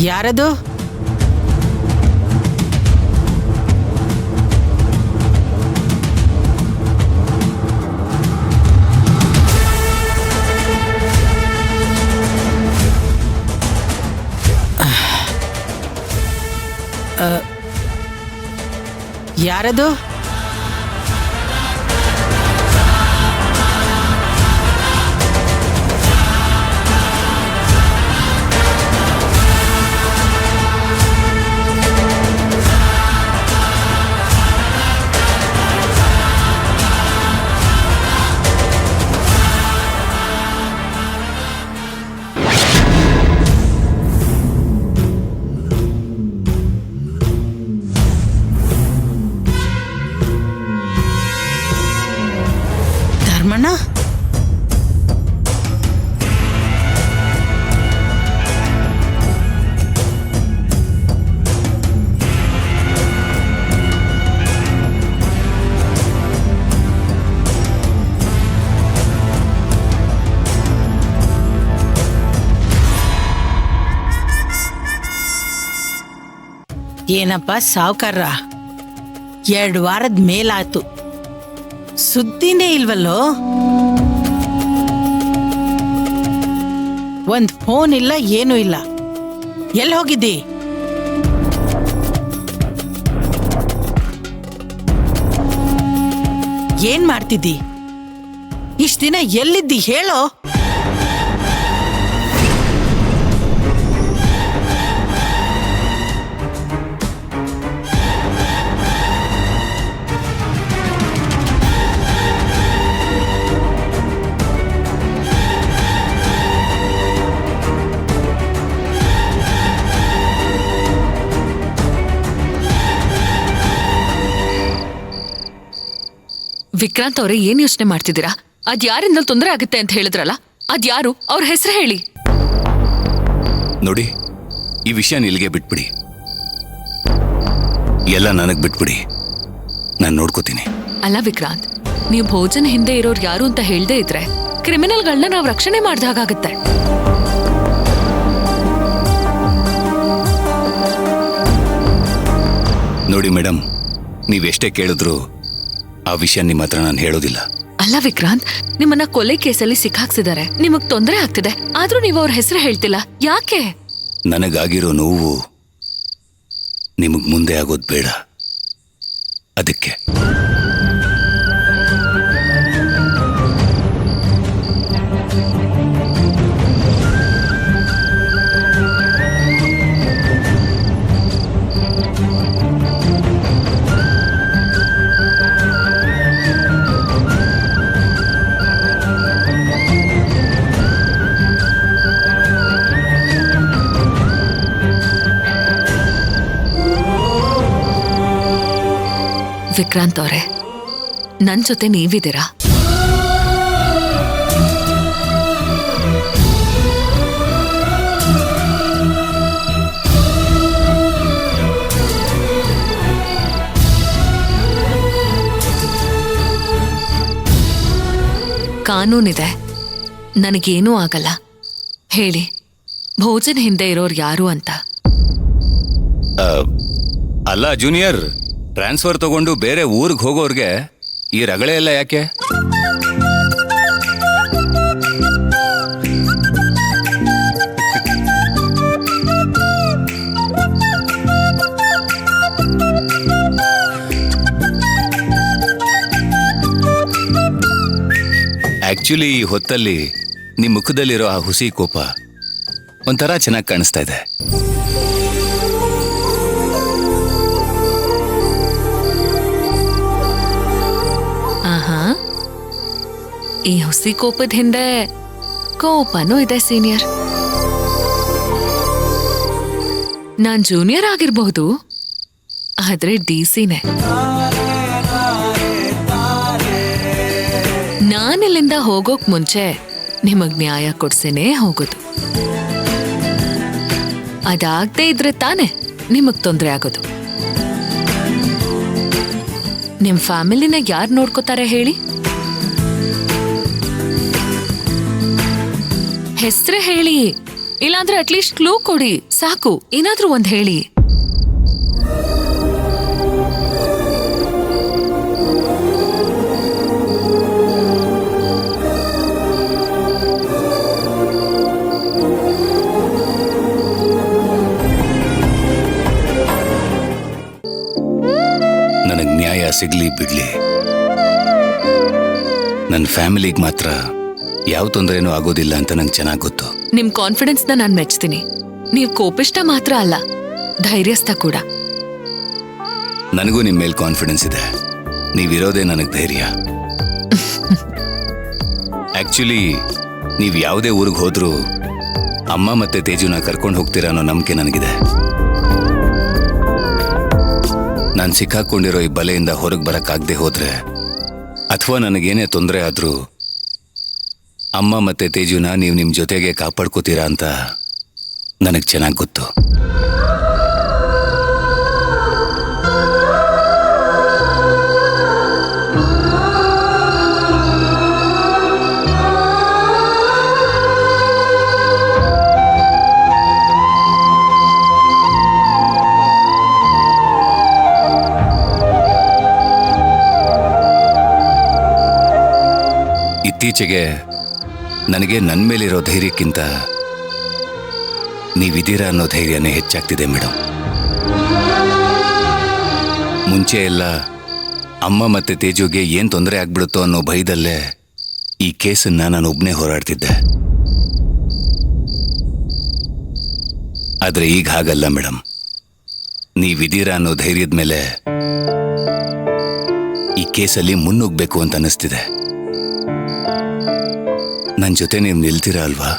ಯಾರದು? ಯಾರದು? ಧರ್ಮಣ್ಣ? ಏನಪ್ಪ ಸಾವ್ಕಾರ, 2 ವಾರದ ಮೇಲಾಯ್ತು, ಸುದ್ದಿನೇ ಇಲ್ವಲ್ಲೋ? ಒಂದ್ ಫೋನ್ ಇಲ್ಲ, ಏನೂ ಇಲ್ಲ. ಎಲ್ಲಿ ಹೋಗಿದ್ದಿ? ಏನ್ ಮಾಡ್ತಿದ್ದಿ? ಇಷ್ಟ ದಿನ ಎಲ್ಲಿದ್ದಿ ಹೇಳೋ? ವಿಕ್ರಾಂತ್ ಅವರೇ, ಏನ್ ಯೋಚನೆ ಮಾಡ್ತಿದ್ದೀರಾ? ಅದ್ಯಾರಿಂದ ತೊಂದರೆ ಆಗುತ್ತೆ ಅಂತ ಹೇಳಿದ್ರಲ್ಲ, ಅದ್ಯಾರು? ಅವ್ರ ಹೆಸರು ಹೇಳಿ. ನೋಡಿ, ಈ ವಿಷಯ ಇಲ್ಲಿಗೆ ಬಿಟ್ಬಿಡಿ, ಎಲ್ಲ ನನಗ್ ಬಿಟ್ಬಿಡಿ, ನಾನು ನೋಡ್ಕೋತೀನಿ. ಅಲ್ಲ ವಿಕ್ರಾಂತ್, ನೀವು ಭೋಜನ ಹಿಂದೆ ಇರೋರು ಯಾರು ಅಂತ ಹೇಳ್ದೇ ಇದ್ರೆ ಕ್ರಿಮಿನಲ್ಗಳನ್ನ ನಾವು ರಕ್ಷಣೆ ಮಾಡ್ದಾಗತ್ತೆ. ನೋಡಿ ಮೇಡಮ್, ನೀವೆಷ್ಟೇ ಕೇಳಿದ್ರು ಆ ವಿಷಯ ನಿಮ್ಮ ಹತ್ರ ನಾನು ಹೇಳೋದಿಲ್ಲ. ಅಲ್ಲ ವಿಕ್ರಾಂತ್, ನಿಮ್ಮನ್ನ ಕೊಲೆ ಕೇಸಲ್ಲಿ ಸಿಕ್ಕಾಕ್ಸಿದ್ದಾರೆ, ನಿಮಗ್ ತೊಂದರೆ ಆಗ್ತಿದೆ, ಆದ್ರೂ ನೀವು ಅವ್ರ ಹೆಸರು ಹೇಳ್ತಿಲ್ಲ, ಯಾಕೆ? ನನಗಾಗಿರೋ ನೋವು ನಿಮಗ್ ಮುಂದೆ ಆಗೋದು ಬೇಡ, ಅದಕ್ಕೆ. ವಿಕ್ರಾಂತ್ ಅವರೇ, ನನ್ ಜೊತೆ ನೀವಿದ್ದೀರಾ? ಕಾನೂನಿದೆ, ನನಗೇನೂ ಆಗಲ್ಲ. ಹೇಳಿ, ಭೋಜನ ಹಿಂದೆ ಇರೋರು ಯಾರು ಅಂತ. ಅಲ್ಲ ಜೂನಿಯರ್, ಟ್ರಾನ್ಸ್ಫರ್ ತಗೊಂಡು ಬೇರೆ ಊರಿಗೆ ಹೋಗೋರ್ಗೆ ಈ ರಗಳೆ ಎಲ್ಲ ಯಾಕೆ? ಆಕ್ಚುಲಿ ಈ ಹೊತ್ತಲ್ಲಿ ನಿಮ್ ಮುಖದಲ್ಲಿರೋ ಆ ಹುಸಿ ಕೋಪ ಒಂಥರ ಚೆನ್ನಾಗಿ ಕಾಣಿಸ್ತಾ ಇದೆ. ಈ ಹುಸಿ ಕೋಪದ ಹಿಂದೆ ಕೋಪನೂ ಇದೆ ಸೀನಿಯರ್. ನಾನ್ ಜೂನಿಯರ್ ಆಗಿರಬಹುದು, ಆದ್ರೆ ಡಿಸಿನೇ. ನಾನಿಲ್ಲಿಂದ ಹೋಗೋಕ್ ಮುಂಚೆ ನಿಮಗ್ ನ್ಯಾಯ ಕೊಡ್ಸೇನೆ ಹೋಗೋದು. ಅದಾಗದೆ ಇದ್ರೆ ತಾನೆ ನಿಮಗ್ ತೊಂದರೆ ಆಗೋದು. ನಿಮ್ ಫ್ಯಾಮಿಲಿನ ಯಾರು ನೋಡ್ಕೋತಾರೆ ಹೇಳಿ? ಹೆಸ್ರೇ ಹೇಳಿ, ಇಲ್ಲಾಂದ್ರೆ ಅಟ್ಲೀಸ್ಟ್ ಕ್ಲೂ ಕೊಡಿ ಸಾಕು, ಏನಾದ್ರೂ ಒಂದ್ ಹೇಳಿ. ನನಗ್ ನ್ಯಾಯ ಸಿಗ್ಲಿ ಬಿಡ್ಲಿ, ನನ್ನ ಫ್ಯಾಮಿಲಿಗೆ ಮಾತ್ರ ಯಾವ ತೊಂದರೆನೂ ಆಗೋದಿಲ್ಲ ಅಂತ ನಂಗೆ ಚೆನ್ನಾಗಿ ಗೊತ್ತು. ನಿಮ್ ಕಾನ್ಫಿಡೆನ್ಸ್ ನ ನಾನ್ ಮೆಚ್ತೀನಿ. ನೀವ್ ಕೋಪಿಷ್ಟ ಮಾತ್ರ ಅಲ್ಲ, ಧೈರ್ಯಸ್ಥ ಕೂಡ. ನನಗೂ ನಿಮ್ಮ ಮೇಲೆ ಕಾನ್ಫಿಡೆನ್ಸ್ ಇದೆ. ನೀವಿರೋದೇ ನನಗೆ ಧೈರ್ಯ. ಆಕ್ಚುಲಿ ನೀವು ಯಾವುದೇ ಊರಿಗೆ ಹೋದ್ರೂ ಅಮ್ಮ ಮತ್ತೆ ತೇಜುನ ಕರ್ಕೊಂಡು ಹೋಗ್ತೀರಾ ಅನ್ನೋ ನಂಬಿಕೆ ನನಗಿದೆ. ನಾನು ಸಿಕ್ಕಾಕೊಂಡಿರೋ ಈ ಬಲೆಯಿಂದ ಹೊರಗೆ ಬರಕ್ಕಾಗದೆ ಹೋದ್ರೆ ಅಥವಾ ನನಗೇನೇ ತೊಂದರೆ ಆದ್ರೂ ಅಮ್ಮ ಮತ್ತೆ ತೇಜುನ ನೀವು ನಿಮ್ಮ ಜೊತೆಗೆ ಕಾಪಾಡ್ಕೋತೀರಾ ಅಂತ ನನಗೆ ಚೆನ್ನಾಗಿ ಗೊತ್ತು. ಇತ್ತೀಚೆಗೆ ನನಗೆ ನನ್ನ ಮೇಲಿರೋ ಧೈರ್ಯಕ್ಕಿಂತ ನೀವಿದ್ದೀರಾ ಅನ್ನೋ ಧೈರ್ಯನೇ ಹೆಚ್ಚಾಗ್ತಿದೆ ಮೇಡಮ್. ಮುಂಚೆ ಎಲ್ಲ ಅಮ್ಮ ಮತ್ತೆ ತೇಜುಗೆ ಏನು ತೊಂದರೆ ಆಗ್ಬಿಡುತ್ತೋ ಅನ್ನೋ ಭಯದಲ್ಲೇ ಈ ಕೇಸನ್ನ ನಾನು ಒಬ್ಬನೇ ಹೋರಾಡ್ತಿದ್ದೆ. ಆದರೆ ಈಗ ಹಾಗಲ್ಲ ಮೇಡಮ್. ನೀವಿದ್ದೀರಾ ಅನ್ನೋ ಧೈರ್ಯದ ಮೇಲೆ ಈ ಕೇಸಲ್ಲಿ ಮುನ್ನುಗ್ಬೇಕು ಅಂತ ಅನ್ನಿಸ್ತಿದೆ. ನನ್ನ ಜೊತೆ ನೀವು ನಿಲ್ತೀರಾ ಅಲ್ವಾ?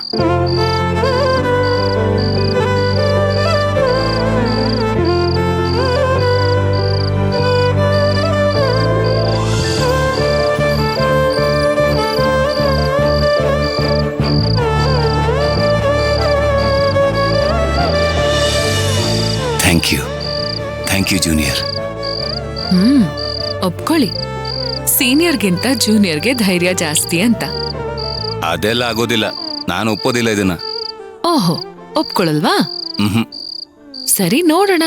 Thank you junior. ಒಪ್ಕೊಳ್ಳಿ, ಸೀನಿಯರ್ಗಿಂತ ಜೂನಿಯರ್ಗೆ ಧೈರ್ಯ ಜಾಸ್ತಿ ಅಂತ. ಅದೆಲ್ಲ ಆಗೋದಿಲ್ಲ, ನಾನು ಒಪ್ಪೋದಿಲ್ಲ ಇದನ್ನ. ಓಹೋ, ಒಪ್ಕೊಳ್ಳಲ್ವಾ? ಹ್ಮ್, ಸರಿ, ನೋಡೋಣ.